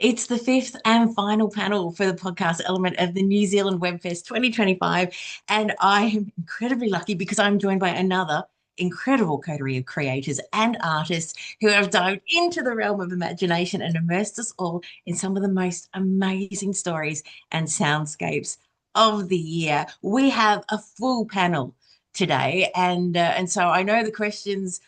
It's the fifth and final panel for the podcast element of the New Zealand Webfest 2025. And I am incredibly lucky because I'm joined by another incredible coterie of creators and artists who have dived into the realm of imagination and immersed us all in some of the most amazing stories and soundscapes of the year. We have a full panel today, and so I know the questions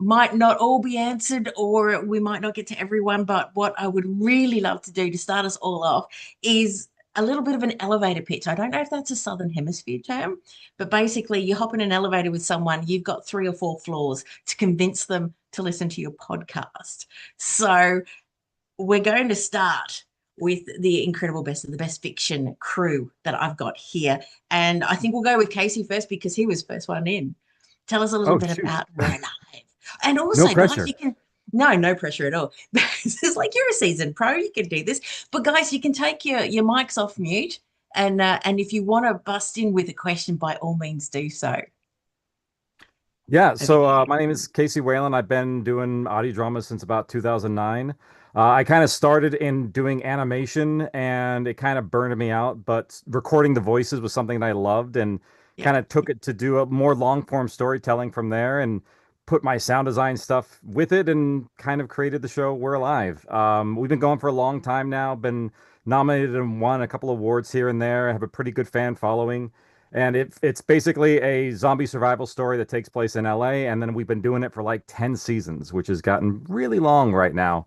might not all be answered, or we might not get to everyone. But what I would really love to do to start us all off is a little bit of an elevator pitch. I don't know if that's a Southern Hemisphere term, but basically, you hop in an elevator with someone, you've got 3 or 4 floors to convince them to listen to your podcast. So, we're going to start with the incredible best of the best fiction crew that I've got here. And I think we'll go with Casey first because he was first one in. Tell us a little Oh, bit shoot. about We're Alive. And No also, guys, pressure. you can, no pressure at all. It's like you're a seasoned pro, you can do this. But guys, you can take your mics off mute. And if you want to bust in with a question, by all means do so. Yeah, Over to so you. my name is Casey Whalen. I've been doing audio drama since about 2009. I kind of started in doing animation and it kind of burned me out, but recording the voices was something that I loved and Yeah. kind of took it to do a more long form storytelling from there and put my sound design stuff with it and kind of created the show We're Alive. We've been going for a long time now, been nominated and won a couple awards here and there. I have a pretty good fan following. And it's basically a zombie survival story that takes place in LA. And then we've been doing it for like 10 seasons, which has gotten really long right now.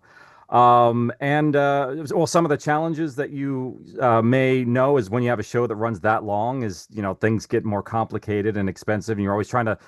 Well, some of the challenges that you may know is when you have a show that runs that long is, things get more complicated and expensive, and you're always trying to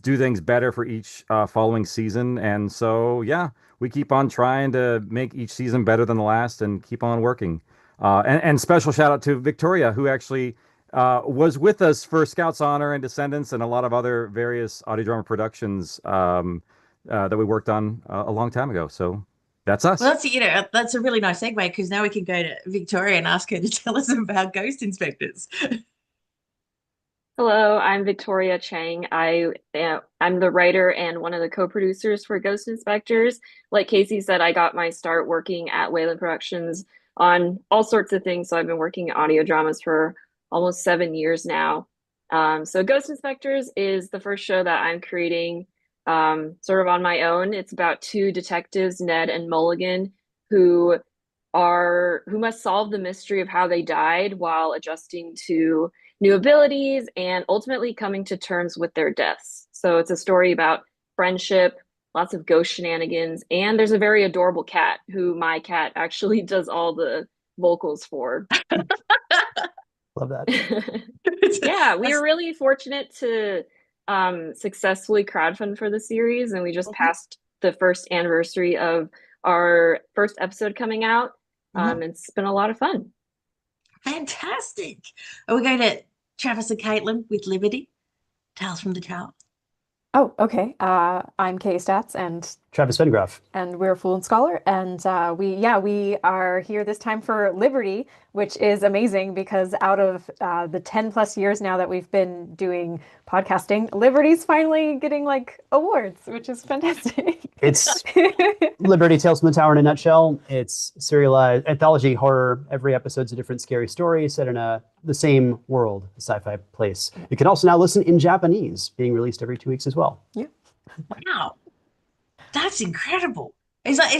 do things better for each following season. And so, yeah, we keep on trying to make each season better than the last and keep on working. And special shout out to Victoria, who actually was with us for Scouts Honor and Descendants and a lot of other various audio drama productions that we worked on a long time ago. So that's Well, us. that's a really nice segue because now we can go to Victoria and ask her to tell us about ghost inspectors. Hello, I'm Victoria Chang. I'm the writer and one of the co-producers for Ghost Inspectors. Like Casey said, I got my start working at Wayland Productions on all sorts of things. So I've been working in audio dramas for almost 7 years now. So Ghost Inspectors is the first show that I'm creating sort of on my own. It's about two detectives, Ned and Mulligan, who who must solve the mystery of how they died while adjusting to new abilities and ultimately coming to terms with their deaths. So it's a story about friendship, lots of ghost shenanigans, and there's a very adorable cat who my cat actually does all the vocals for. Love that. Yeah, we are really fortunate to successfully crowdfund for the series, and we just passed the first anniversary of our first episode coming out. It's been a lot of fun. Fantastic. Are we going to Travis and Caitlin with Liberty? Tales from the Tower. Oh, okay. I'm Kay Stats, and Travis Vengraf. we're Fool and Scholar, and we are here this time for Liberty, which is amazing because out of the 10 plus years now that we've been doing podcasting, Liberty's finally getting like awards, which is fantastic. It's Liberty Tales from the Tower in a nutshell. It's serialized anthology horror. Every episode's a different scary story set in the same world, a sci-fi place. You can also now listen in Japanese, being released every 2 weeks as well. Yeah. Wow. That's incredible. Is that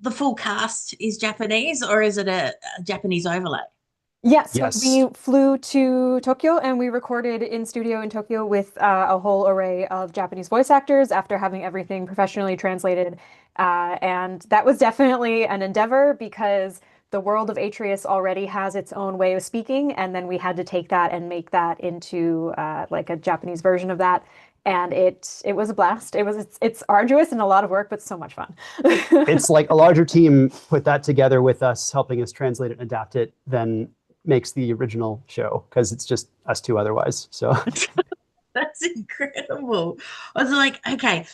the full cast is Japanese, or is it a Japanese overlay? Yes, Yes. we flew to Tokyo and we recorded in studio in Tokyo with a whole array of Japanese voice actors after having everything professionally translated. And that was definitely an endeavor because the world of Atreus already has its own way of speaking, and then we had to take that and make that into like a Japanese version of that. And it was a blast. It's arduous and a lot of work, but so much fun. It's like a larger team put that together with us, helping us translate it and adapt it, than makes the original show, because it's just us two otherwise. So That's incredible. I was like, okay,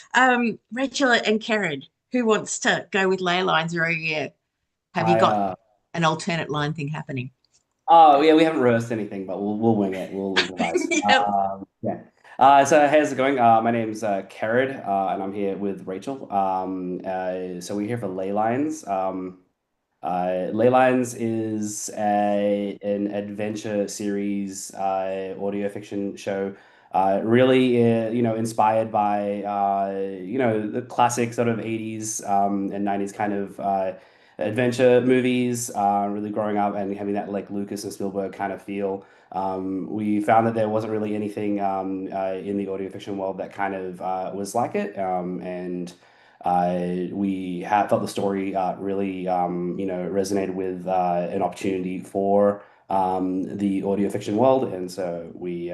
Rachel and Karen, who wants to go with ley lines, or have you I got an alternate line thing happening? oh yeah, we haven't rehearsed anything, but we'll wing it. We'll improvise. Yep. Yeah. So how's it going? My name's Kerrid, and I'm here with Rachel. So we're here for Ley Lines. Ley Lines is an adventure series audio fiction show. Really, inspired by the classic sort of 80s and 90s kind of adventure movies. Really growing up and having that like Lucas and Spielberg kind of feel. We found that there wasn't really anything in the audio fiction world that kind of was like it, and we had thought the story really resonated with an opportunity for the audio fiction world, and so we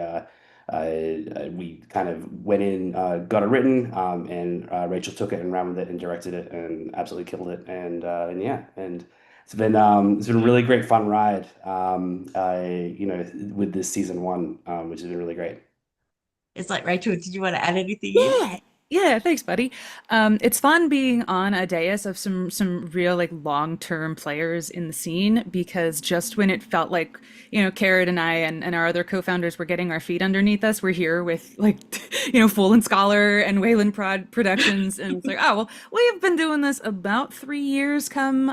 kind of went in, got it written, and Rachel took it and ran with it and directed it and absolutely killed it. And yeah, and it's been a really great fun ride, with this season one, which has been really great. It's like, Rachel, did you want to add anything in? Yeah. Yeah, thanks, buddy. It's fun being on a dais of some real like long-term players in the scene, because just when it felt like, Carrot and I and our other co-founders were getting our feet underneath us, we're here with like, Fool and Scholar and Wayland Productions, and it's like, oh well, we've been doing this about 3 years come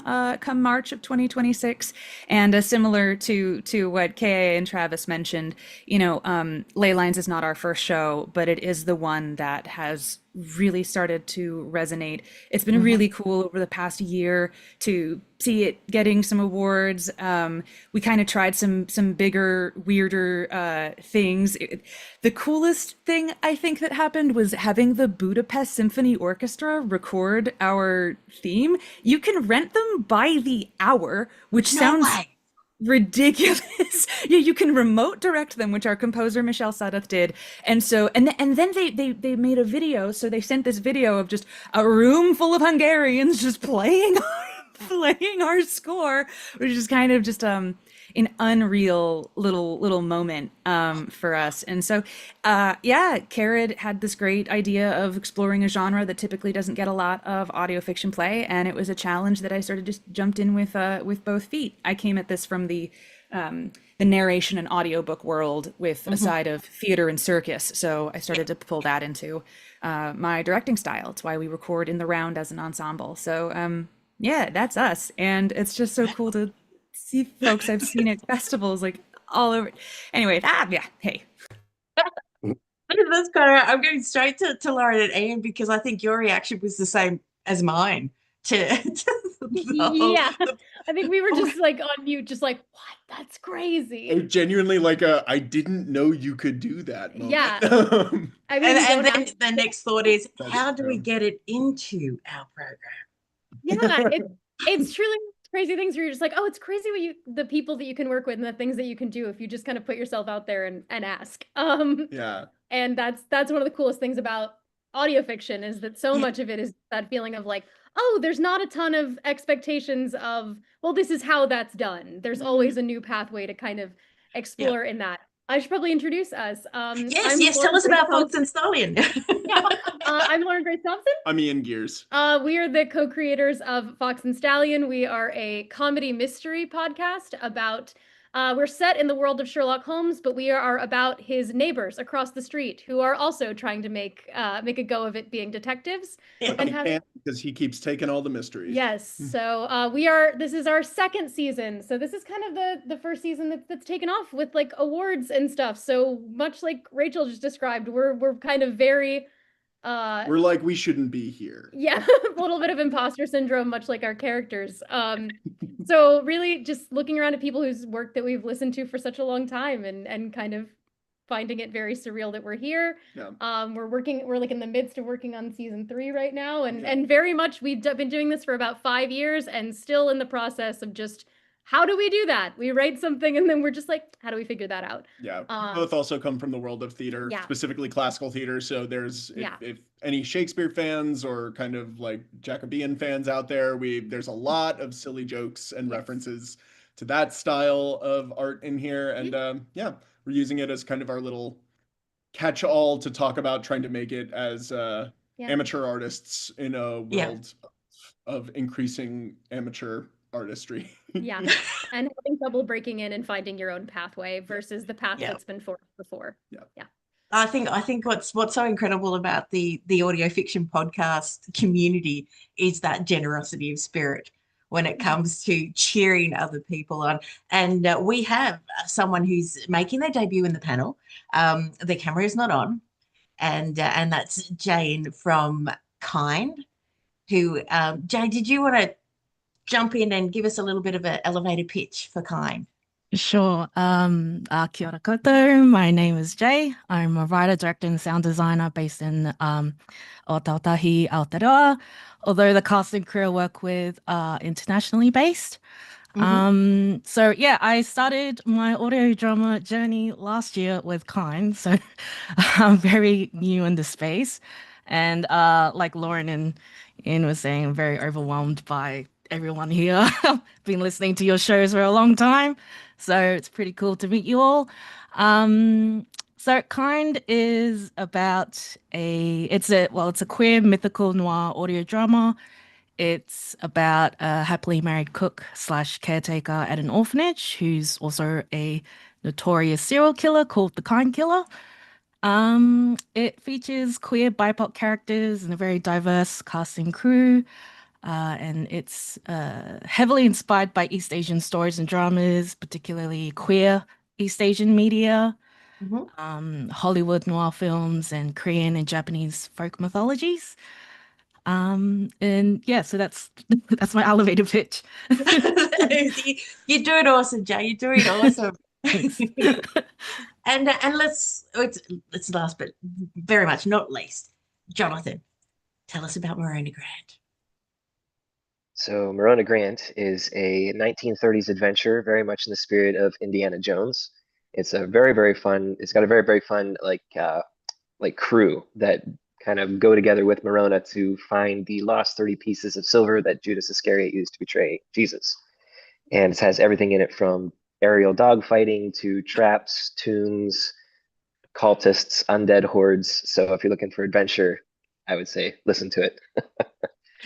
March of 2026, and similar to what Ka and Travis mentioned, Ley Lines is not our first show, but it is the one that has really started to resonate. It's been really cool over the past year to see it getting some awards. We kind of tried some bigger, weirder things. The coolest thing I think that happened was having the Budapest Symphony Orchestra record our theme. You can rent them by the hour, which sounds ridiculous. Yeah, you can remote direct them, which our composer Michelle Sadath did. And so and then they made a video. So they sent this video of just a room full of Hungarians just playing our score, which is kind of just an unreal little moment for us. And so yeah, Carrot had this great idea of exploring a genre that typically doesn't get a lot of audio fiction play, and it was a challenge that I sort of just jumped in with both feet. I came at this from the narration and audiobook world with a side of theater and circus, so I started to pull that into my directing style. It's why we record in the round as an ensemble. So yeah, that's us, and it's just so cool to see folks I've seen at festivals like all over. Anyway, yeah, hey. That's kind of, I'm going straight to Lauren and Ian, because I think your reaction was the same as mine to Yeah, I think we were just like on mute, just like, what? That's crazy. Genuinely like I didn't know you could do that moment. Yeah. I mean, and then the next thought is, That's how do we true. get it into our program? yeah, it's truly crazy things where you're just like, oh, it's crazy what the people that you can work with and the things that you can do if you just kind of put yourself out there and ask. Yeah. And that's one of the coolest things about audio fiction, is that so much of it is that feeling of like, oh, there's not a ton of expectations of, well, this is how that's done. There's always a new pathway to kind of explore in that. I should probably introduce us. Yes, tell us about Fox and Stallion. I'm Lauren Grace Thompson. I'm Ian Gears. We are the co-creators of Fox and Stallion. We are a comedy mystery podcast about, we're set in the world of Sherlock Holmes, but we are about his neighbors across the street who are also trying to make a go of it being detectives. But he can't, because he keeps taking all the mysteries. Yes. So this is our second season. So this is kind of the first season that's taken off with like awards and stuff. So much like Rachel just described, we're kind of very we're like, we shouldn't be here. Yeah, a little bit of imposter syndrome, much like our characters. So really just looking around at people whose work that we've listened to for such a long time and kind of finding it very surreal that we're here. Yeah. We're like in the midst of working on season 3 right now. And very much we've been doing this for about 5 years and still in the process of just, how do we do that? We write something and then we're just like, how do we figure that out? Yeah. We both also come from the world of theater, specifically classical theater. So there's, if any Shakespeare fans or kind of like Jacobean fans out there, there's a lot of silly jokes and references to that style of art in here. And yeah, we're using it as kind of our little catch-all to talk about trying to make it as amateur artists in a world of increasing amateur artistry. Yeah. And having trouble breaking in and finding your own pathway versus the path that's been forged before. Yeah. I think what's so incredible about the audio fiction podcast community is that generosity of spirit. when it comes to cheering other people on. And we have someone who's making their debut in the panel. The camera is not on, and that's Jane from Kind. Who, Jane, did you want to jump in and give us a little bit of an elevator pitch for Kind? Sure. Kia ora koutou. My name is Jay. I'm a writer, director, and sound designer based in Ōtautahi, Aotearoa, although the cast and crew I work with are internationally based. So yeah, I started my audio drama journey last year with Kind, so I'm very new in the space. And like Lauren and Ian was saying, I'm very overwhelmed by everyone here. Been listening to your shows for a long time, so it's pretty cool to meet you all. So Kind is about it's a queer mythical noir audio drama. It's about a happily married cook / caretaker at an orphanage who's also a notorious serial killer called the Kind Killer. It features queer BIPOC characters and a very diverse cast and crew. And it's heavily inspired by East Asian stories and dramas, particularly queer East Asian media, Hollywood noir films, and Korean and Japanese folk mythologies. And yeah, so that's my elevator pitch. You're doing awesome, Jay. You're doing awesome. And it's last but very much not least, Jonathan, tell us about Morona Grant. So Morona Grant is a 1930s adventure, very much in the spirit of Indiana Jones. It's a very, very fun. It's got a very, very fun like crew that kind of go together with Morona to find the lost 30 pieces of silver that Judas Iscariot used to betray Jesus. And it has everything in it from aerial dogfighting to traps, tombs, cultists, undead hordes. So if you're looking for adventure, I would say listen to it.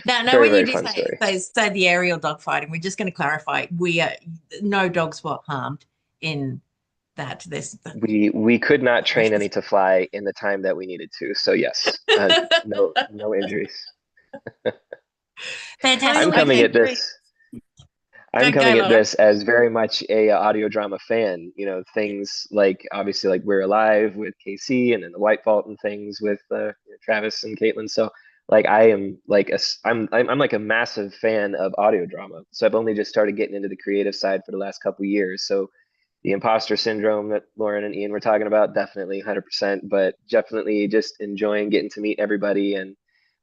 Now, when you do say the aerial dogfighting, we're just going to clarify: no dogs were harmed in that. We could not train any to fly in the time that we needed to. So yes, no injuries. Fantastic. I'm coming at this as very much a audio drama fan. You know, things like obviously like We're Alive with KC, and then the White Vault and things with Travis and Caitlin. So like I'm like a massive fan of audio drama. So I've only just started getting into the creative side for the last couple of years. So the imposter syndrome that Lauren and Ian were talking about, definitely 100%, but definitely just enjoying getting to meet everybody. And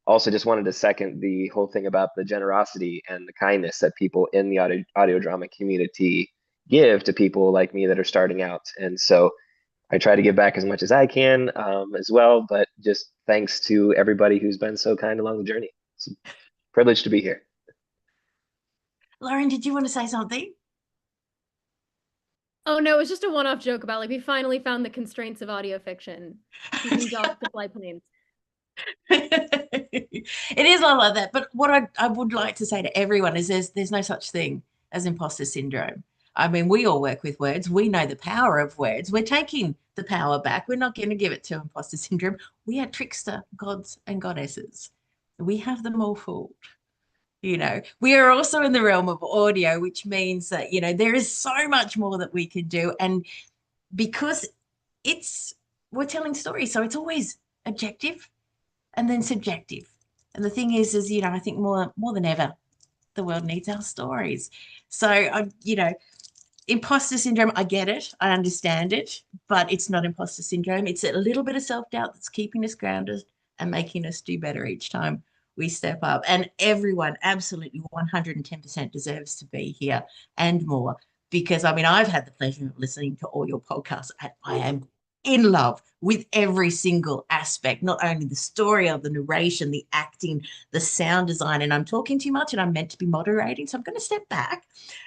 also just wanted to second the whole thing about the generosity and the kindness that people in the audio drama community give to people like me that are starting out. And so I try to give back as much as I can as well, but just thanks to everybody who's been so kind along the journey. It's a privilege to be here. Lauren, did you want to say something? Oh no, it was just a one-off joke about like we finally found the constraints of audio fiction. Teaching dogs to fly planes. It is a lot like that. But what I would like to say to everyone is there's no such thing as imposter syndrome. I mean, we all work with words. We know the power of words. We're taking the power back. We're not going to give it to imposter syndrome. We are trickster gods and goddesses. We have them all fooled. You know, we are also in the realm of audio, which means that, you know, there is so much more that we could do. And because we're telling stories, so it's always objective and then subjective. And the thing is, you know, I think more than ever, the world needs our stories. So, you know, imposter syndrome, I get it. I understand it, but it's not imposter syndrome. It's a little bit of self-doubt that's keeping us grounded and making us do better each time we step up. And everyone absolutely 110% deserves to be here and more, because I mean, I've had the pleasure of listening to all your podcasts and I am in love with every single aspect, not only the story of the narration, the acting, the sound design. And I'm talking too much and I'm meant to be moderating. So I'm going to step back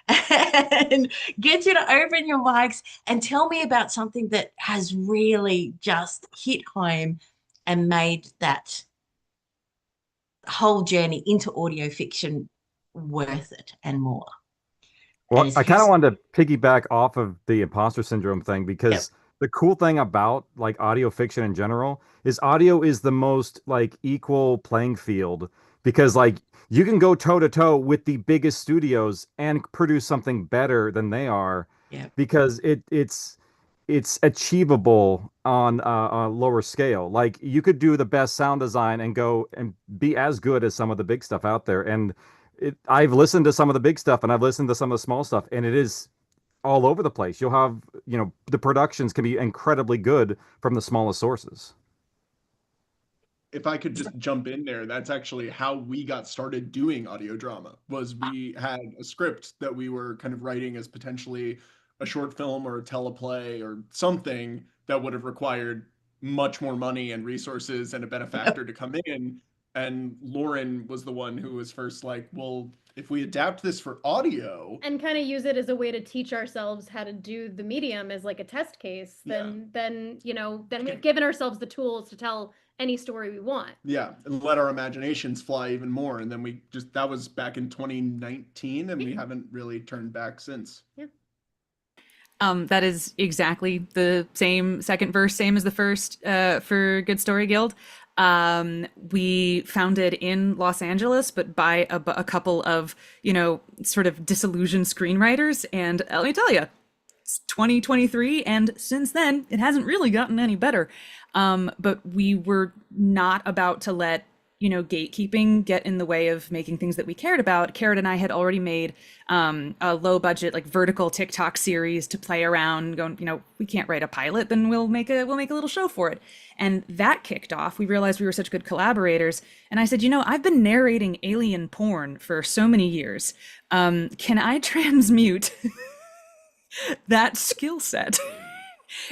and get you to open your mics and tell me about something that has really just hit home and made that whole journey into audio fiction worth it and more. Well, I kind of wanted to piggyback off of the imposter syndrome thing, because the cool thing about like audio fiction in general is audio is the most like equal playing field because like you can go toe to toe with the biggest studios and produce something better than they are, Yeah. because it's achievable on a lower scale. Like you could do the best sound design and go and be as good as some of the big stuff out there. And I've listened to some of the big stuff and I've listened to some of the small stuff, and it is all over the place. You'll have, the productions can be incredibly good from the smallest sources. If I could just jump in there, that's actually how we got started doing audio drama. Was we had a script that we were kind of writing as potentially a short film or a teleplay or something that would have required much more money and resources and a benefactor to come in. And Lauren was the one who was first like, well, if we adapt this for audio and kind of use it as a way to teach ourselves how to do the medium as like a test case, then we've given ourselves the tools to tell any story we want. Yeah, and let our imaginations fly even more. And then that was back in 2019, and we haven't really turned back since. Yeah. That is exactly the same second verse, same as the first for Good Story Guild. We founded in Los Angeles, but by a couple of, sort of disillusioned screenwriters. And let me tell you, it's 2023, and since then, it hasn't really gotten any better. But we were not about to let, gatekeeping get in the way of making things that we cared about. Carrot and I had already made a low budget, like vertical TikTok series to play around, going, we can't write a pilot, then we'll make a little show for it. And that kicked off. We realized we were such good collaborators. And I said, I've been narrating alien porn for so many years. Can I transmute that skill set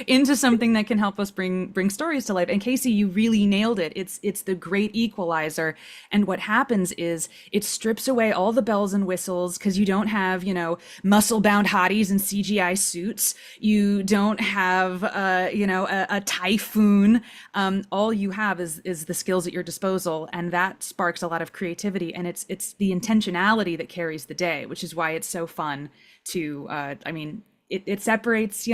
into something that can help us bring stories to life? And Casey, you really nailed it. It's the great equalizer. And what happens is it strips away all the bells and whistles, because you don't have, muscle bound hotties in CGI suits. You don't have, a typhoon. All you have is the skills at your disposal. And that sparks a lot of creativity. And it's the intentionality that carries the day, which is why it's so fun to, it separates,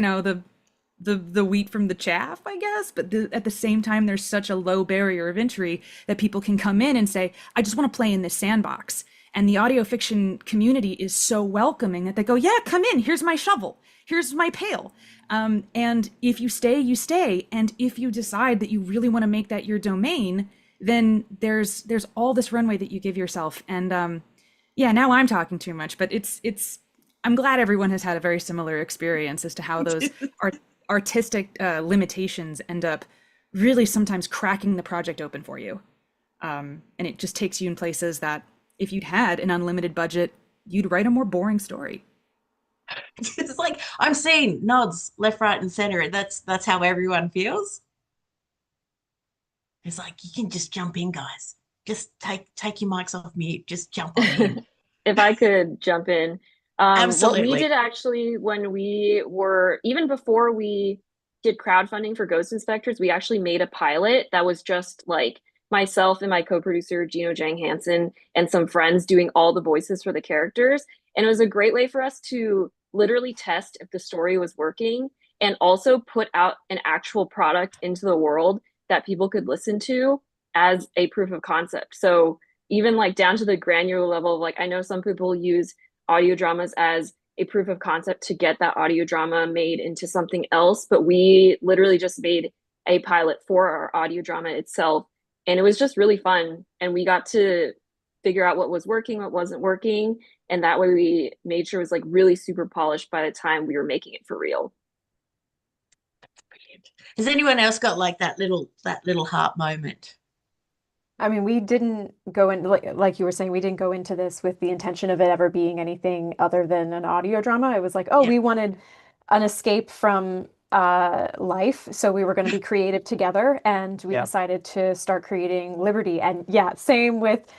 the wheat from the chaff, I guess. But at the same time, there's such a low barrier of entry that people can come in and say, I just want to play in this sandbox. And the audio fiction community is so welcoming that they go, yeah, come in. Here's my shovel. Here's my pail. And if you stay, you stay. And if you decide that you really want to make that your domain, then there's all this runway that you give yourself. And now I'm talking too much, but I'm glad everyone has had a very similar experience as to how those artistic limitations end up really sometimes cracking the project open for you. And it just takes you in places that if you'd had an unlimited budget, you'd write a more boring story. It's like I'm seeing nods left, right, and center. That's how everyone feels. It's like you can just jump in, guys. Just take your mics off mute. Just jump on in. If I could jump in. Absolutely. What we did actually when we were, even before we did crowdfunding for Ghost Inspectors, we actually made a pilot that was just like myself and my co-producer, Gino Jang Hansen, and some friends doing all the voices for the characters. And it was a great way for us to literally test if the story was working and also put out an actual product into the world that people could listen to as a proof of concept. So even like down to the granular level of like, I know some people use audio dramas as a proof of concept to get that audio drama made into something else, but we literally just made a pilot for our audio drama itself, and it was just really fun, and we got to figure out what was working, what wasn't working, and that way we made sure it was like really super polished by the time we were making it for real. Brilliant. Has anyone else got like that little heart moment? I mean, we didn't go in, like you were saying, we didn't go into this with the intention of it ever being anything other than an audio drama. It was like, we wanted an escape from life. So we were going to be creative together, and we decided to start creating Liberty. And same with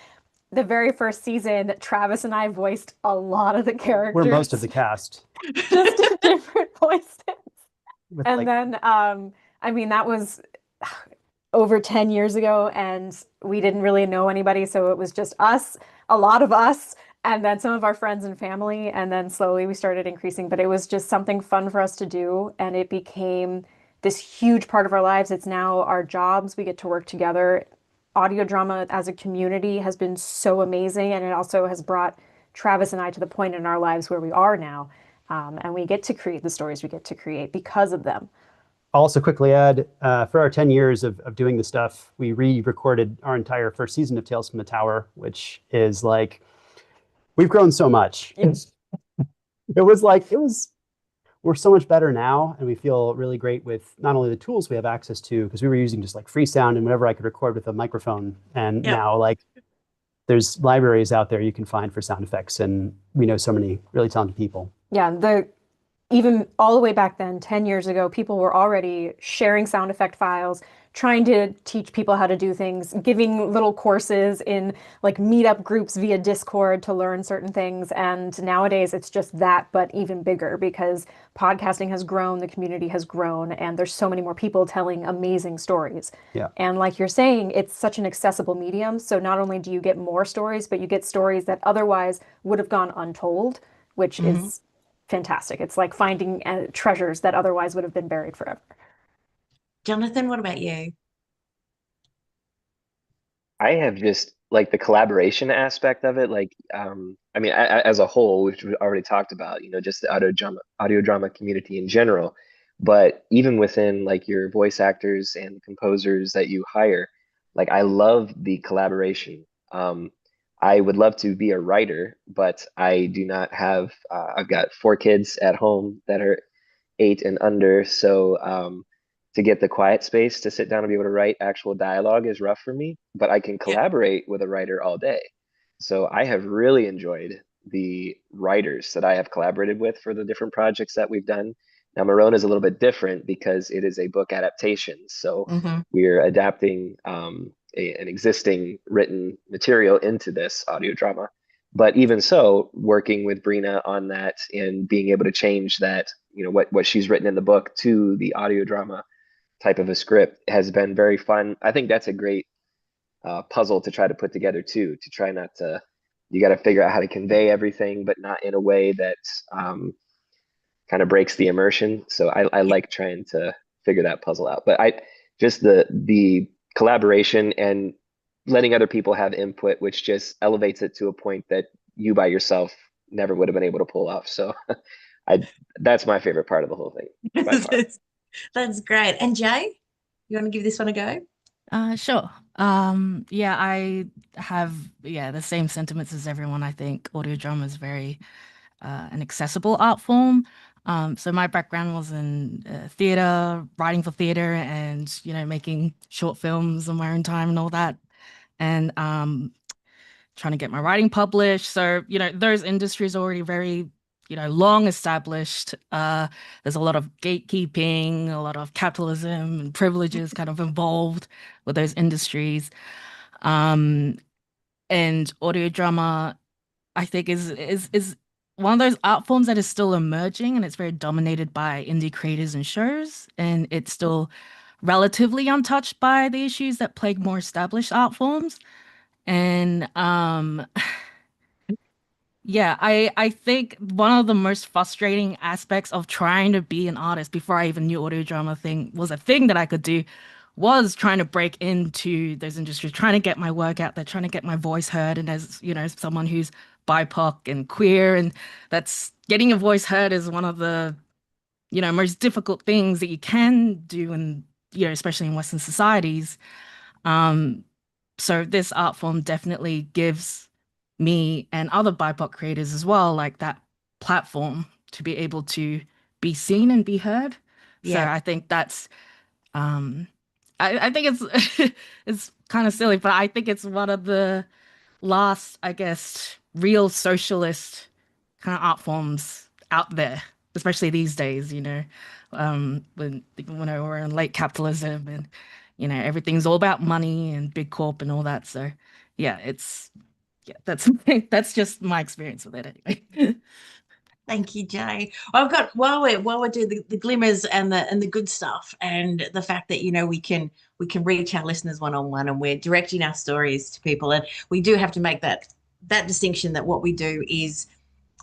the very first season. Travis and I voiced a lot of the characters. We're most of the cast. Just in different voices. And then, that was over 10 years ago, and we didn't really know anybody. So it was just us, a lot of us, and then some of our friends and family. And then slowly we started increasing, but it was just something fun for us to do. And it became this huge part of our lives. It's now our jobs. We get to work together audio drama as a community has been so amazing, and it also has brought Travis and I to the point in our lives where we are now. And we get to create the stories we get to create because of them. I'll also quickly add, for our 10 years of doing this stuff, we re-recorded our entire first season of Tales from the Tower, which is like, we've grown so much. We're so much better now, and we feel really great with not only the tools we have access to, because we were using just like free sound and whatever I could record with a microphone. And now like there's libraries out there you can find for sound effects, and we know so many really talented people. Yeah, even all the way back then, 10 years ago, people were already sharing sound effect files, trying to teach people how to do things, giving little courses in like meetup groups via Discord to learn certain things. And nowadays it's just that, but even bigger, because podcasting has grown, the community has grown, and there's so many more people telling amazing stories. Yeah. And like you're saying, it's such an accessible medium. So not only do you get more stories, but you get stories that otherwise would have gone untold, which is fantastic. It's like finding treasures that otherwise would have been buried forever. Jonathan, what about you? I have just like the collaboration aspect of it. Like, I mean, as a whole, which we already talked about, just the audio drama community in general. But even within like your voice actors and composers that you hire, like I love the collaboration. I would love to be a writer, but I do not have. I've got 4 kids at home that are 8 and under, so to get the quiet space to sit down and be able to write actual dialogue is rough for me, but I can collaborate with a writer all day. So I have really enjoyed the writers that I have collaborated with for the different projects that we've done. Now, Marona is a little bit different because it is a book adaptation. So we're adapting an existing written material into this audio drama. But even so, working with Brina on that and being able to change that, what she's written in the book to the audio drama type of a script has been very fun. I think that's a great puzzle to try to put together too, to try not to, you got to figure out how to convey everything, but not in a way that kind of breaks the immersion. So I like trying to figure that puzzle out. But just the collaboration and letting other people have input, which just elevates it to a point that you by yourself never would have been able to pull off. So that's my favorite part of the whole thing by far. That's great. And Jay, you want to give this one a go? Sure. Yeah, I have the same sentiments as everyone. I think audio drama is very an accessible art form. So my background was in theater, writing for theater, and making short films on my own time and all that, and trying to get my writing published. So those industries are already very long established. There's a lot of gatekeeping, a lot of capitalism and privileges kind of involved with those industries. And audio drama, I think, is one of those art forms that is still emerging, and it's very dominated by indie creators and shows, and it's still relatively untouched by the issues that plague more established art forms. And yeah, I think one of the most frustrating aspects of trying to be an artist before I even knew audio drama thing was a thing that I could do, was trying to break into those industries, trying to get my work out there, trying to get my voice heard. And as someone who's BIPOC and queer, and that's getting your voice heard is one of the most difficult things that you can do, and especially in Western societies. So this art form definitely gives me and other BIPOC creators as well, like that platform to be able to be seen and be heard. So I think that's I think it's it's kind of silly, but I think it's one of the last, I guess, real socialist kind of art forms out there, especially these days, when we're in late capitalism, and everything's all about money and big corp and all that. So that's just my experience with it anyway. Thank you, Jay. I've got, while we're doing the glimmers and the good stuff, and the fact that we can reach our listeners one-on-one, and we're directing our stories to people, and we do have to make that distinction that what we do is,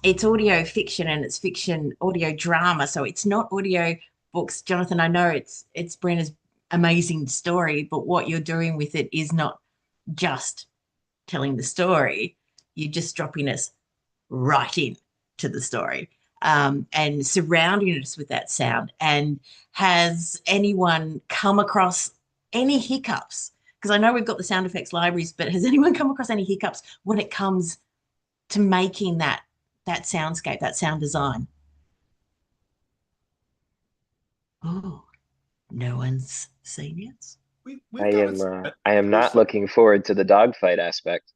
it's audio fiction and it's fiction audio drama, so it's not audio books. Jonathan, I know it's Brenna's amazing story, but what you're doing with it is not just telling the story. You're just dropping us right in to the story, and surrounding us with that sound. And has anyone come across any hiccups? Because I know we've got the sound effects libraries, but has anyone come across any hiccups when it comes to making that soundscape, that sound design? Oh, no one's seen it. I am not looking forward to the dogfight aspect.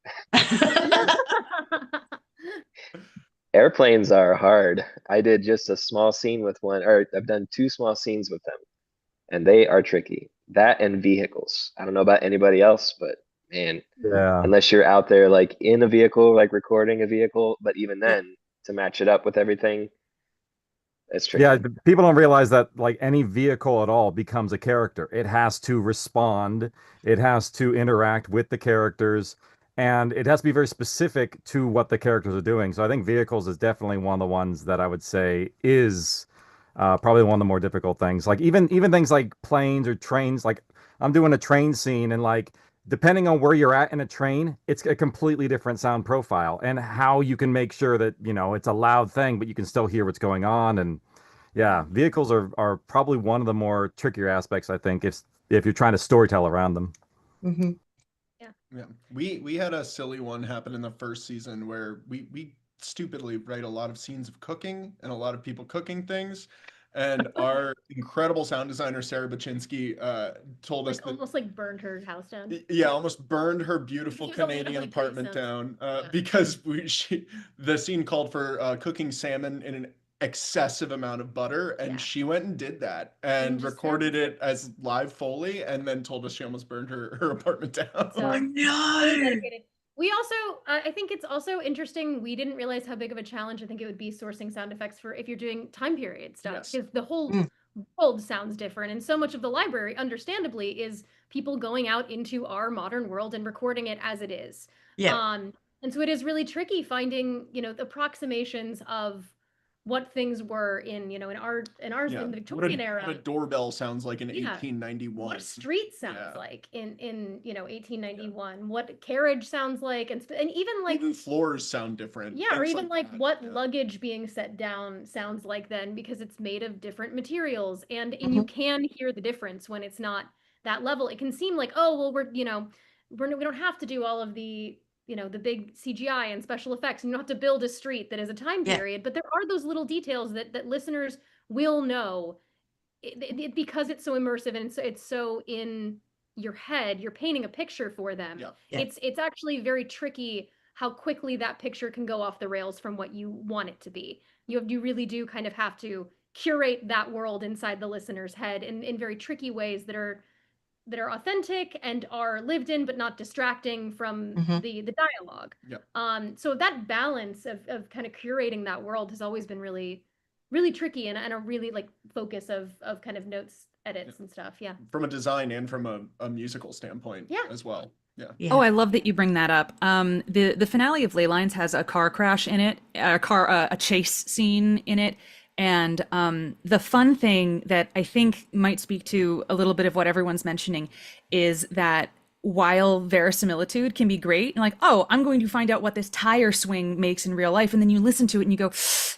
Airplanes are hard. I did just a small scene with one, or I've done 2 small scenes with them, and they are tricky. That and vehicles. I don't know about anybody else, but man, Yeah. unless you're out there like in a vehicle, like recording a vehicle, but even then, to match it up with everything, it's tricky. Yeah, people don't realize that like any vehicle at all becomes a character. It has to respond, it has to interact with the characters, and it has to be very specific to what the characters are doing. So I think vehicles is definitely one of the ones that I would say is probably one of the more difficult things. Like even things like planes or trains. Like I'm doing a train scene, and like depending on where you're at in a train, it's a completely different sound profile, and how you can make sure that, you know, it's a loud thing, but you can still hear what's going on. And yeah, vehicles are probably one of the more trickier aspects, I think, if you're trying to storytell around them. Mm-hmm. Yeah, we had a silly one happen in the first season where we stupidly write a lot of scenes of cooking and a lot of people cooking things, and our incredible sound designer Sarah Baczynski told us that almost like burned her house down. Yeah, almost burned her beautiful Canadian apartment down because the scene called for cooking salmon in an excessive amount of butter, and she went and did that and recorded it as live Foley, and then told us she almost burned her apartment down. So, oh no! We also, I think it's also interesting. We didn't realize how big of a challenge I think it would be sourcing sound effects for if you're doing time period stuff, because the whole world sounds different, and so much of the library, understandably, is people going out into our modern world and recording it as it is. And so it is really tricky finding, you know, the approximations of what things were in, you know, in the Victorian era. What a doorbell sounds like in 1891. What a street sounds like in you know 1891. What a carriage sounds like, and even floors sound different. Yeah, or even like what luggage being set down sounds like then, because it's made of different materials, and you can hear the difference when it's not that level. It can seem like, oh well, we don't have to do all of the, you know, the big CGI and special effects, and you don't have to build a street that is a time period, but there are those little details that listeners will know because it's so immersive and it's so in your head. You're painting a picture for them. It's actually very tricky how quickly that picture can go off the rails from what you want it to be. You really do kind of have to curate that world inside the listener's head in very tricky ways that are authentic and are lived in, but not distracting from the dialogue. So that balance of kind of curating that world has always been really, really tricky, and a really like focus of kind of notes, edits and stuff. From a design and from a musical standpoint as well. Oh, I love that you bring that up. The finale of Ley Lines has a car crash in it, a chase scene in it. And the fun thing that I think might speak to a little bit of what everyone's mentioning is that while verisimilitude can be great, and like, oh, I'm going to find out what this tire swing makes in real life, and then you listen to it and you go,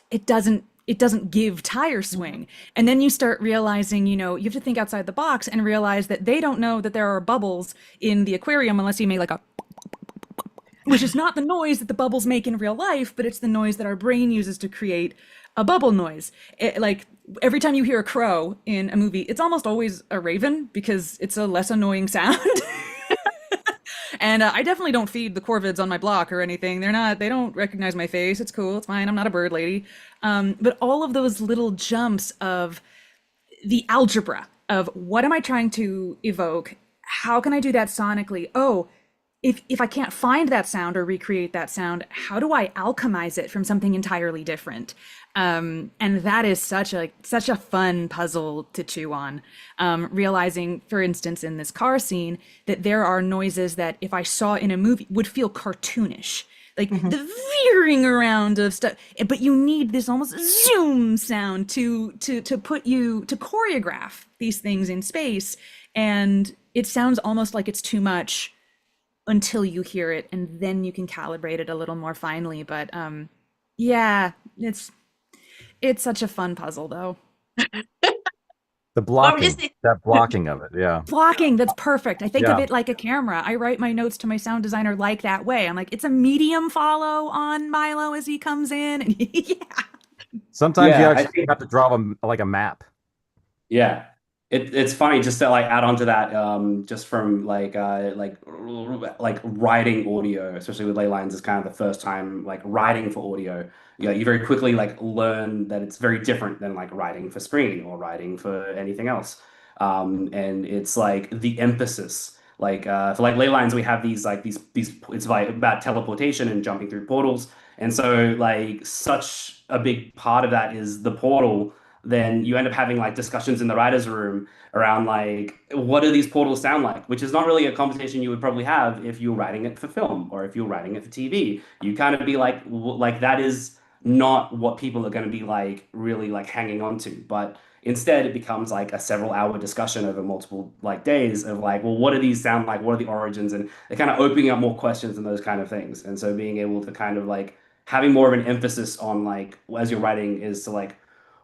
it doesn't give tire swing. And then you start realizing, you know, you have to think outside the box and realize that they don't know that there are bubbles in the aquarium unless you make like a which is not the noise that the bubbles make in real life, but it's the noise that our brain uses to create a bubble noise. Like every time you hear a crow in a movie, it's almost always a raven because it's a less annoying sound. And I definitely don't feed the corvids on my block or anything. They don't recognize my face. It's cool. It's fine. I'm not a bird lady. But all of those little jumps of the algebra of what am I trying to evoke? How can I do that sonically? Oh, if I can't find that sound or recreate that sound, how do I alchemize it from something entirely different? And that is such a fun puzzle to chew on. Realizing, for instance, in this car scene, that there are noises that if I saw in a movie would feel cartoonish, like the veering around of stuff. But you need this almost zoom sound to put you to choreograph these things in space, and it sounds almost like it's too much. until you hear it, and then you can calibrate it a little more finely. But yeah, it's such a fun puzzle though. The blocking, that blocking of it, yeah. Blocking, that's perfect. I think of Yeah. it like a camera. I write my notes to my sound designer like that way. I'm like, it's a medium follow on Milo as he comes in. And yeah. Sometimes you Yeah, actually have to draw them like a map. Yeah. It's funny just to like add on to that, just from like writing audio, especially with ley lines is kind of the first time like writing for audio. You very quickly like learn that it's very different than like writing for screen or writing for anything else. And it's like the emphasis. Like for like ley lines, we have these it's like about teleportation and jumping through portals. And so like such a big part of that is the portal. Then you end up having like discussions in the writers' room around like what do these portals sound like, which is not really a conversation you would probably have if you were writing it for film or if you were writing it for TV. You kind of be like that is not what people are going to be like really like hanging on to, but instead it becomes like a several hour discussion over multiple like days of like, well, what do these sound like, what are the origins, and they're kind of opening up more questions and those kind of things. And so being able to kind of like having more of an emphasis on like as you're writing is to like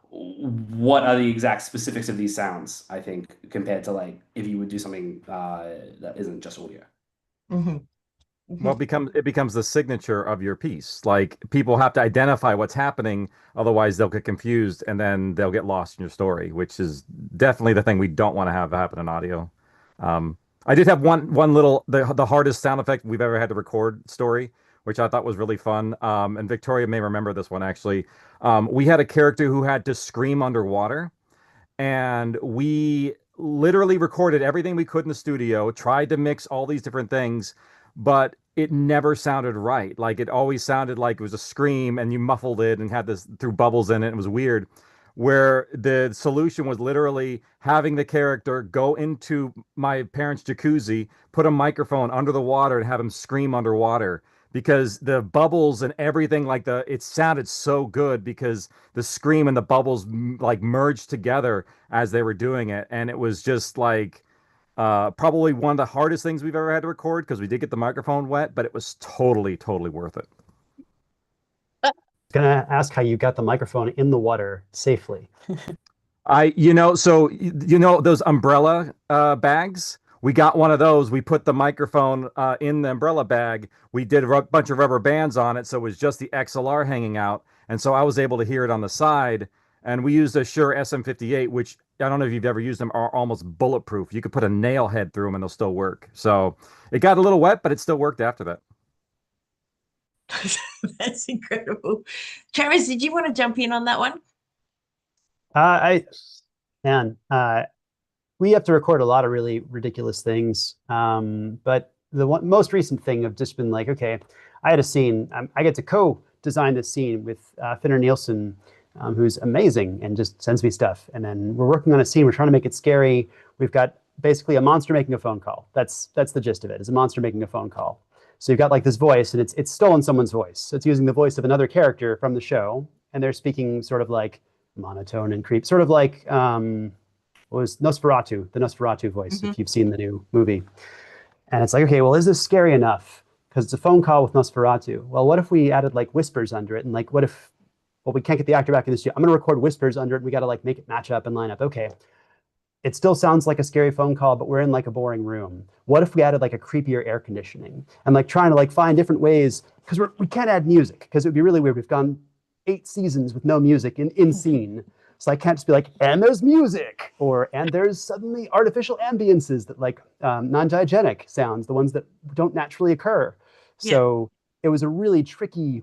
what are the exact specifics of these sounds, I think, compared to like if you would do something that isn't just audio. Mm-hmm. Mm-hmm. Well, it becomes the signature of your piece. Like people have to identify what's happening, otherwise they'll get confused and then they'll get lost in your story, which is definitely the thing we don't want to have happen in audio. I did have one little the hardest sound effect we've ever had to record story, which I thought was really fun. And Victoria may remember this one actually. We had a character who had to scream underwater, and we literally recorded everything we could in the studio, tried to mix all these different things, but it never sounded right. Like it always sounded like it was a scream and you muffled it and had this threw bubbles in it. It was weird. Where the solution was literally having the character go into my parents' jacuzzi, put a microphone under the water and have him scream underwater, because the bubbles and everything it sounded so good because the scream and the bubbles like merged together as they were doing it. And it was just like probably one of the hardest things we've ever had to record, because we did get the microphone wet, but it was totally worth it. I was gonna ask how you got the microphone in the water safely. Those umbrella bags. We got one of those. We put the microphone in the umbrella bag. We did a bunch of rubber bands on it, so it was just the XLR hanging out. And so I was able to hear it on the side. And we used a Shure SM58, which I don't know if you've ever used them, are almost bulletproof. You could put a nail head through them and they'll still work. So it got a little wet, but it still worked after that. That's incredible. Travis, did you want to jump in on that one? We have to record a lot of really ridiculous things. But the most recent thing of just been like, okay, I had a scene. I get to co-design this scene with Finner Nielsen, who's amazing and just sends me stuff. And then we're working on a scene. We're trying to make it scary. We've got basically a monster making a phone call. That's the gist of it. Is a monster making a phone call. So you've got like this voice, and it's stolen someone's voice. So it's using the voice of another character from the show, and they're speaking sort of like monotone and creep, sort of like was Nosferatu, the Nosferatu voice, if you've seen the new movie. And it's like, okay, well, is this scary enough? Because it's a phone call with Nosferatu. Well, what if we added like whispers under it? And like, what if, well, we can't get the actor back in the studio. I'm going to record whispers under it. And we got to like make it match up and line up. Okay. It still sounds like a scary phone call, but we're in like a boring room. What if we added like a creepier air conditioning and like trying to like find different ways? Because we can't add music, because it would be really weird. We've gone 8 seasons with no music in scene. So I can't just be like, and there's music, and there's suddenly artificial ambiences that like non-diegetic sounds, the ones that don't naturally occur. Yeah. So it was a really tricky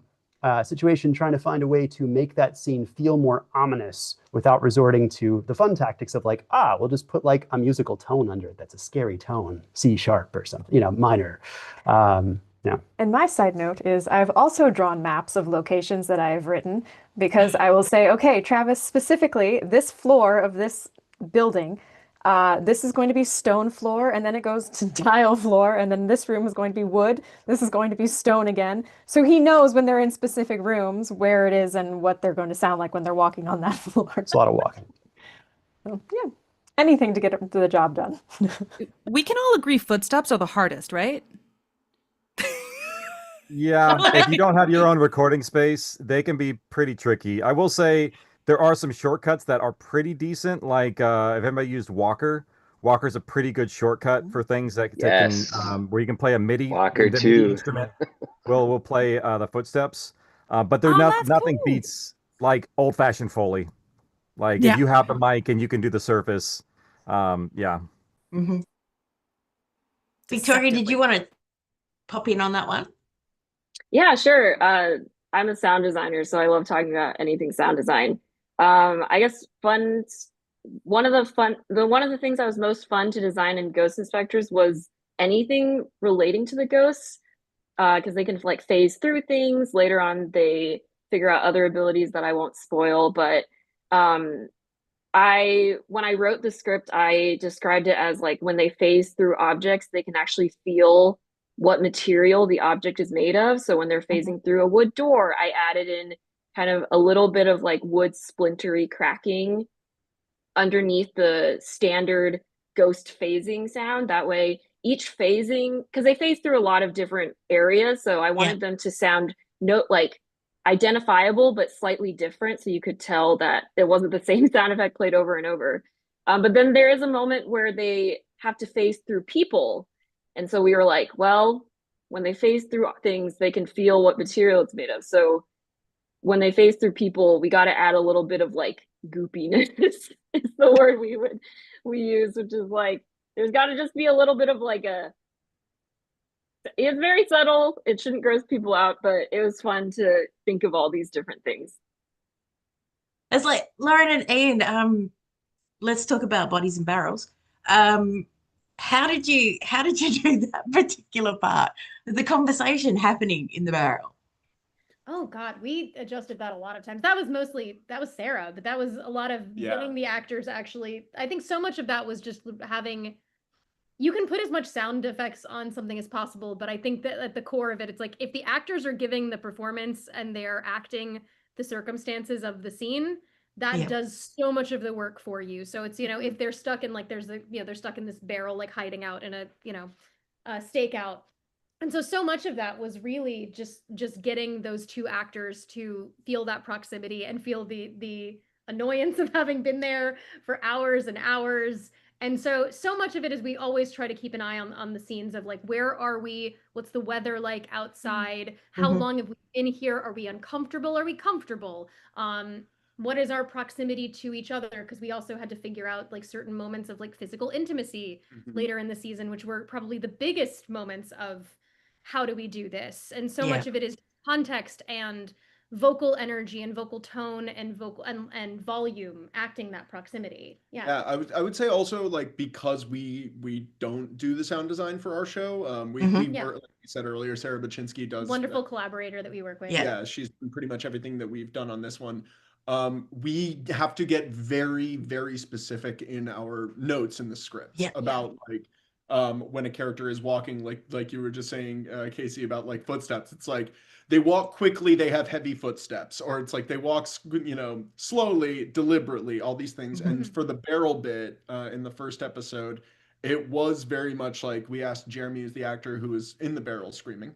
situation trying to find a way to make that scene feel more ominous without resorting to the fun tactics of like, we'll just put like a musical tone under it that's a scary tone, C sharp or something, minor. Yeah. And my side note is I've also drawn maps of locations that I've written, because I will say, okay, Travis, specifically this floor of this building, this is going to be stone floor, and then it goes to tile floor, and then this room is going to be wood. This is going to be stone again. So he knows when they're in specific rooms where it is and what they're going to sound like when they're walking on that floor. It's a lot of walking. So, yeah, anything to get the job done. We can all agree footsteps are the hardest, right? Yeah, if you don't have your own recording space, they can be pretty tricky. I will say there are some shortcuts that are pretty decent. Like if anybody used Walker, Walker's a pretty good shortcut for things that can Yes. where you can play a MIDI, Walker the MIDI too. instrument. Will play the footsteps, but they're Oh, not that's nothing cool. beats like old-fashioned Foley. Like if Yeah. you have the mic and you can do the surface, yeah. Mm-hmm. Victoria, did you want to pop in on that one? Yeah, sure. I'm a sound designer, so I love talking about anything sound design. I guess one of the things that was most fun to design in Ghost Inspectors was anything relating to the ghosts, because they can like phase through things. Later on, they figure out other abilities that I won't spoil, but when I wrote the script, I described it as like when they phase through objects, they can actually feel what material the object is made of. So when they're phasing through a wood door, I added in kind of a little bit of like wood splintery cracking underneath the standard ghost phasing sound. That way, each phasing, because they phase through a lot of different areas, so I wanted them to sound like identifiable but slightly different, so you could tell that it wasn't the same sound effect played over and over. But then there is a moment where they have to phase through people, and so we were like, well, when they phase through things, they can feel what material it's made of. So when they phase through people, we got to add a little bit of like goopiness is the word we use, which is like there's got to just be a little bit of like it's very subtle. It shouldn't gross people out, but it was fun to think of all these different things. It's like Lauren and Ian, let's talk about bodies and barrels. How did you do that particular part? The conversation happening in the barrel. Oh God, we adjusted that a lot of times. That was Sarah, but that was a lot of getting the actors actually. I think so much of that was just having. You can put as much sound effects on something as possible, but I think that at the core of it, it's like if the actors are giving the performance and they're acting the circumstances of the scene, that does so much of the work for you. So it's, if they're stuck in like they're stuck in this barrel, like hiding out in a, a stakeout. And so much of that was really just getting those two actors to feel that proximity and feel the annoyance of having been there for hours and hours. And so much of it is we always try to keep an eye on the scenes of like, where are we? What's the weather like outside? How long have we been here? Are we uncomfortable? Are we comfortable? What is our proximity to each other? Because we also had to figure out like certain moments of like physical intimacy later in the season, which were probably the biggest moments of how do we do this? And so much of it is context and vocal energy and vocal tone and vocal and volume acting that proximity. Yeah, I would say also like because we don't do the sound design for our show. We work, like you said earlier, Sarah Baczynski does wonderful collaborator that we work with. Yeah, she's done pretty much everything that we've done on this one. We have to get very, very specific in our notes in the script about like when a character is walking, like you were just saying, Casey, about like footsteps. It's like they walk quickly, they have heavy footsteps, or it's like they walk, slowly, deliberately, all these things. And for the barrel bit in the first episode, it was very much like we asked Jeremy, who's the actor who was in the barrel screaming,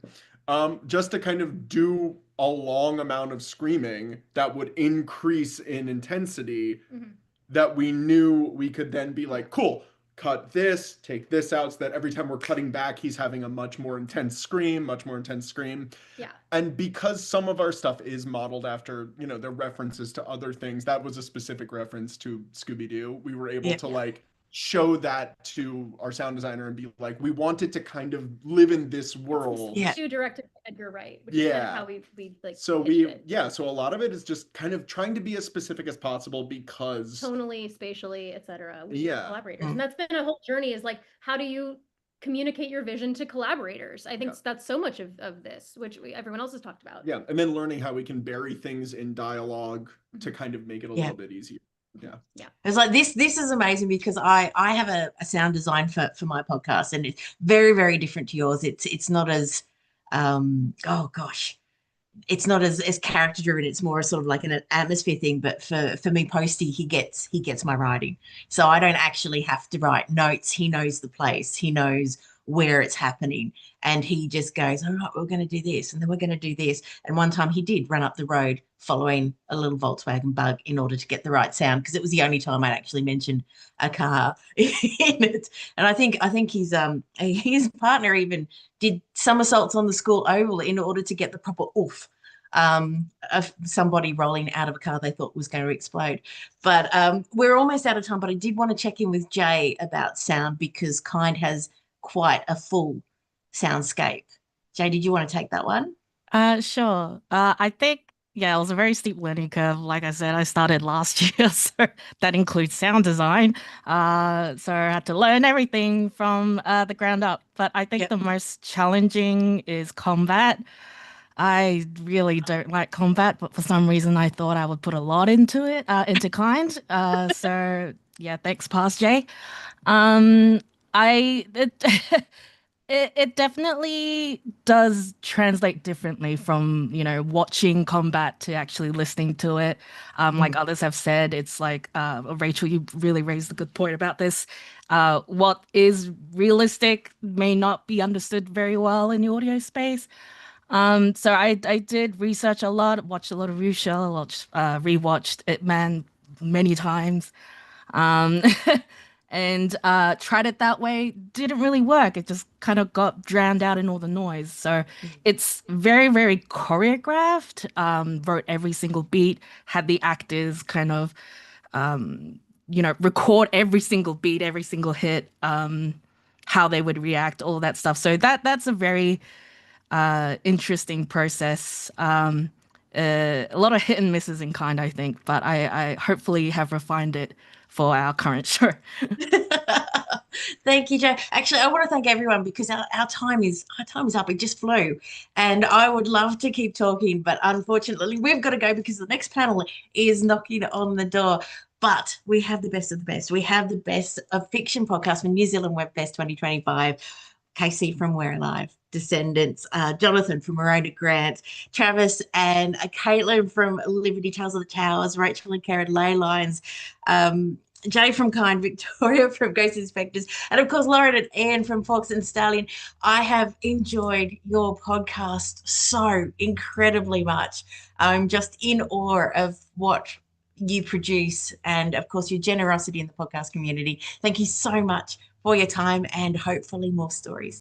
just to kind of do a long amount of screaming that would increase in intensity that we knew we could then be like, cool, cut this, take this out, so that every time we're cutting back, he's having a much more intense scream. Yeah. And because some of our stuff is modeled after, the references to other things, that was a specific reference to Scooby-Doo. We were able to like show that to our sound designer and be like, we wanted to kind of live in this world. Scooby-Doo directed by Edgar Wright, which is kind of how we like so a lot of it is just kind of trying to be as specific as possible because tonally, spatially, etc. with collaborators. And that's been a whole journey, is like, how do you communicate your vision to collaborators? I think that's so much of this, which everyone else has talked about. Yeah, and then learning how we can bury things in dialogue to kind of make it a little bit easier. Yeah. It's like this is amazing because I have a sound design for my podcast, and it's very, very different to yours. It's not as it's not as character driven. It's more sort of like an atmosphere thing. But for me, Posty, he gets my writing, so I don't actually have to write notes. He knows the place. He knows where it's happening. And he just goes, all right, we're going to do this, and then we're going to do this. And one time he did run up the road following a little Volkswagen Bug in order to get the right sound, because it was the only time I'd actually mentioned a car in it. And I think his partner even did somersaults on the school oval in order to get the proper oof of somebody rolling out of a car they thought was going to explode. But we're almost out of time, but I did want to check in with Jay about sound, because Kind has quite a full soundscape. Jay, did you want to take that one? Sure. I think, yeah, it was a very steep learning curve. Like I said, I started last year, so that includes sound design. So I had to learn everything from the ground up. But I think the most challenging is combat. I really don't like combat, but for some reason I thought I would put a lot into it, into Kind. So yeah, thanks, Pass Jay. I it definitely does translate differently from, watching combat to actually listening to it. Like others have said, it's like, Rachel, you really raised a good point about this. What is realistic may not be understood very well in the audio space. So I did research a lot, watched a lot of Rusha, rewatched It Man many times. Um, and tried it that way. Didn't really work. It just kind of got drowned out in all the noise. So it's very, very choreographed. Wrote every single beat, had the actors kind of, record every single beat, every single hit, how they would react, all that stuff. So that's a very interesting process. A lot of hit and misses in Kind, I think, but I hopefully have refined it for our current show. Thank you, Joe. Actually, I want to thank everyone, because our time is up. It just flew. And I would love to keep talking, but unfortunately we've got to go because the next panel is knocking on the door. But we have the best of the best. We have the best of fiction podcast from New Zealand Webfest 2025. Casey from We're Alive, Descendants, Jonathan from Miranda Grant, Travis and Caitlin from Liberty Tales of the Towers, Rachel and Karen Ley Lines, Jay from Kind, Victoria from Ghost Inspectors, and of course Lauren and Anne from Fox and Stallion. I have enjoyed your podcast so incredibly much. I'm just in awe of what you produce, and of course your generosity in the podcast community. Thank you so much for your time, and hopefully more stories.